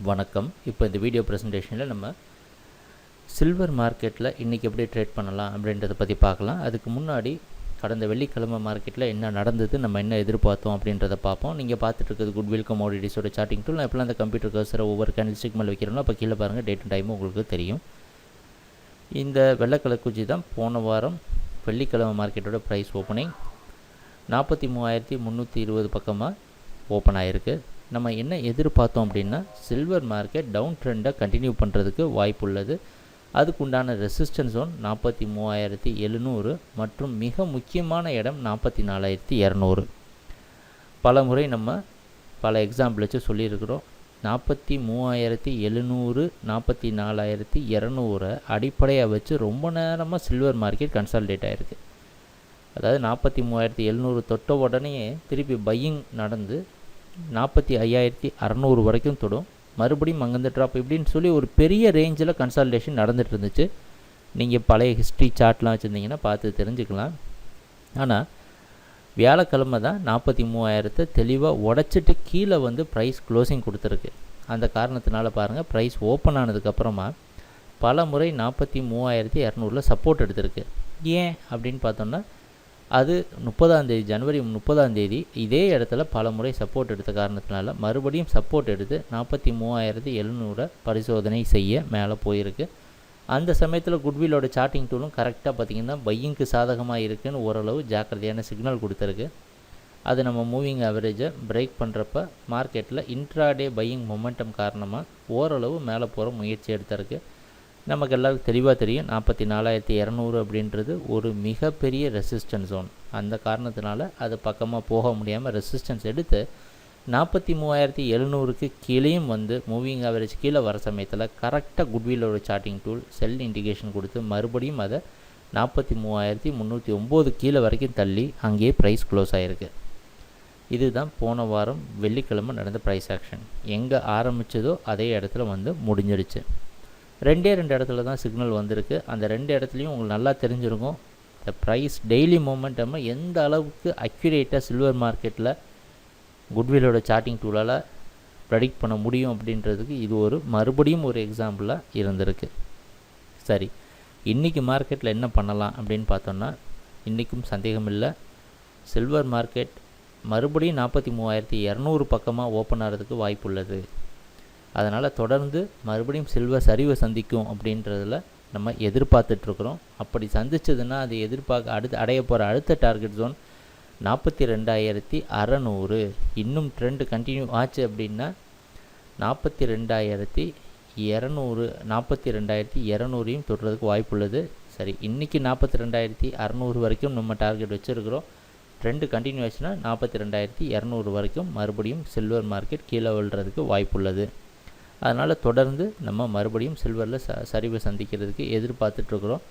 வணக்கம். இப்போ இந்த வீடியோ ப்ரெசன்டேஷனில் நம்ம சில்வர் மார்க்கெட்டில் இன்றைக்கி எப்படி ட்ரேட் பண்ணலாம் அப்படின்றத பற்றி பார்க்கலாம். அதுக்கு முன்னாடி கடந்த வெள்ளிக்கிழமை மார்க்கெட்டில் என்ன நடந்தது, நம்ம என்ன எதிர்பார்த்தோம் அப்படின்றத பார்ப்போம். நீங்கள் பார்த்துட்டு இருக்கிறது குட்வில் கமோடிட்டிஸோட சார்ட்டிங் டூல். நான் எப்போலாம் அந்த கம்ப்யூட்டர் கர்சரை ஒவ்வொரு கேண்டில்ஸ்டிக் மேலே வைக்கிறோம்னா அப்போ கீழே பாருங்கள், டேட் அண்ட் டைமும் உங்களுக்கு தெரியும். இந்த வெள்ளைக்கலர் குச்சி தான் போன வாரம் வெள்ளிக்கிழமை மார்க்கெட்டோட ப்ரைஸ் ஓப்பனிங் 43,320 பக்கமாக ஓப்பன் ஆகிருக்கு. நம்ம என்ன எதிர்பார்த்தோம் அப்படின்னா சில்வர் மார்க்கெட் டவுன் ட்ரெண்டை கண்டினியூ பண்ணுறதுக்கு வாய்ப்பு உள்ளது. அதுக்குண்டான ரெசிஸ்டன்ஸ் ஜோன் 43,700 மற்றும் மிக முக்கியமான இடம் 44,200. பல முறை நம்ம பல எக்ஸாம்பிள் வச்சு சொல்லியிருக்கிறோம். 43,700 44,200 அடிப்படையாக வச்சு ரொம்ப நேரமாக சில்வர் மார்க்கெட் கன்சாலிடேட் ஆகிருக்கு. அதாவது 43,700 தொட்ட உடனே திருப்பி பையிங் நடந்து 45,600 வரைக்கும் தொடும். மறுபடியும் அங்கேருந்து ட்ராப் இப்படின்னு சொல்லி ஒரு பெரிய ரேஞ்சில் கன்சாலிடேஷன் நடந்துகிட்டு இருந்துச்சு. நீங்கள் பழைய ஹிஸ்ட்ரி சார்ட்லாம் வச்சுருந்தீங்கன்னா பார்த்து தெரிஞ்சுக்கலாம். ஆனால் வியாழக்கிழமை தான் 43,000 தெளிவாக உடச்சிட்டு கீழே வந்து ப்ரைஸ் க்ளோசிங் கொடுத்துருக்கு. அந்த காரணத்தினால பாருங்கள், ப்ரைஸ் ஓப்பன் ஆனதுக்கப்புறமா பல முறை 43,200 சப்போர்ட் எடுத்திருக்கு. ஏன் அப்படின்னு பார்த்தோன்னா, அது 30 ஜனவரி 30 இதே இடத்துல பல முறை சப்போர்ட் எடுத்த காரணத்தினால மறுபடியும் சப்போர்ட் எடுத்து 43,700 பரிசோதனை செய்ய மேலே போயிருக்கு. அந்த சமயத்தில் குட்விலோட சார்ட்டிங் டூலும் கரெக்டாக பார்த்திங்கன்னா பையிங்க்கு சாதகமாக இருக்குதுன்னு ஓரளவு ஜாக்கிரதையான சிக்னல் கொடுத்துருக்கு. அது நம்ம மூவிங் ஆவரேஜை பிரேக் பண்ணுறப்ப மார்க்கெட்டில் இன்ட்ராடே பையிங் மொமெண்டம் காரணமாக ஓரளவு மேலே போகிற முயற்சி எடுத்திருக்கு. நமக்கு எல்லாருக்கும் தெளிவாக தெரியும் 44,200 அப்படின்றது ஒரு மிகப்பெரிய ரெசிஸ்டன்ஸ் ஜோன். அந்த காரணத்தினால அது பக்கமாக போக முடியாமல் ரெசிஸ்டன்ஸ் எடுத்து 43,700க்கு கீழேயும் வந்து மூவிங் ஆவரேஜ் கீழே வர சமயத்தில் கரெக்டாக குட்விலோட சார்ட்டிங் டூல் செல் இண்டிகேஷன் கொடுத்து மறுபடியும் அதை 43,309 கீழே வரைக்கும் தள்ளி அங்கேயே ப்ரைஸ் க்ளோஸ் ஆகிருக்கு. இதுதான் போன வாரம் வெள்ளிக்கிழமை நடந்த ப்ரைஸ் ஆக்ஷன். எங்கே ஆரம்பித்ததோ அதே இடத்துல வந்து முடிஞ்சிடுச்சு. ரெண்டு இடத்துல தான் சிக்னல் வந்திருக்கு. அந்த ரெண்டு இடத்துலையும் உங்களுக்கு நல்லா தெரிஞ்சிருக்கும் இந்த ப்ரைஸ் டெய்லி மூமெண்டம் எந்த அளவுக்கு அக்யூரேட்டாக சில்வர் மார்க்கெட்டில் குட்விலோட சார்ட்டிங் டூலால் ப்ரெடிக்ட் பண்ண முடியும் அப்படின்றதுக்கு இது மறுபடியும் ஒரு எக்ஸாம்பிளாக இருந்திருக்கு. சரி, இன்றைக்கி மார்க்கெட்டில் என்ன பண்ணலாம் அப்படின்னு பார்த்தோன்னா, இன்றைக்கும் சந்தேகம் இல்லை, சில்வர் மார்க்கெட் மறுபடியும் 43,200 பக்கமாக ஓப்பன் ஆகிறதுக்கு வாய்ப்பு உள்ளது. அதனால் தொடர்ந்து மறுபடியும் சில்வர் சரிவை சந்திக்கும் அப்படின்றதில் நம்ம எதிர்பார்த்துட்ருக்குறோம். அப்படி சந்திச்சதுன்னா அது அடுத்து அடைய போகிற அடுத்த டார்கெட் ஜோன் 42,600. இன்னும் ட்ரெண்டு கண்டினியூ ஆச்சு அப்படின்னா 42,200 42,200 தொடுறதுக்கு வாய்ப்பு உள்ளது. சரி, இன்றைக்கி 42,600 வரைக்கும் நம்ம டார்கெட் வச்சுருக்கிறோம். ட்ரெண்டு கண்டினியூ ஆச்சுன்னா 42,200 வரைக்கும் மறுபடியும் சில்வர் மார்க்கெட் கீழே விழுறதுக்கு வாய்ப்பு உள்ளது. அதனால் தொடர்ந்து நம்ம மறுபடியும் சில்வரில் சரிவை சந்திக்கிறதுக்கு எதிர்பார்த்துட்ருக்குறோம்.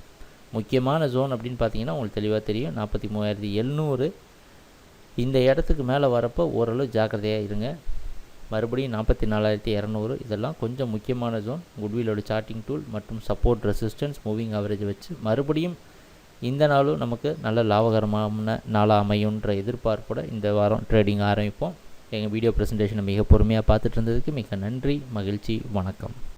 முக்கியமான ஜோன் அப்படின்னு பார்த்தீங்கன்னா உங்களுக்கு தெளிவாக தெரியும் 43,700. இந்த இடத்துக்கு மேலே வரப்போ ஓரளவு ஜாக்கிரதையாக இருங்க. மறுபடியும் 44,200 இதெல்லாம் கொஞ்சம் முக்கியமான ஜோன். குட்விலோட சார்ட்டிங் டூல் மற்றும் சப்போர்ட் ரெசிஸ்டன்ஸ் மூவிங் ஆவரேஜ் வச்சு மறுபடியும் இந்த நாளும் நமக்கு நல்ல லாபகரமான நாளாக அமையுன்ற எதிர்பார்ப்போட இந்த வாரம் ட்ரேடிங் ஆரம்பிப்போம். எங்கள் வீடியோ ப்ரெசன்டேஷனை மிக பொறுமையாக பார்த்துட்டு இருந்ததுக்கு மிக நன்றி, மகிழ்ச்சி, வணக்கம்.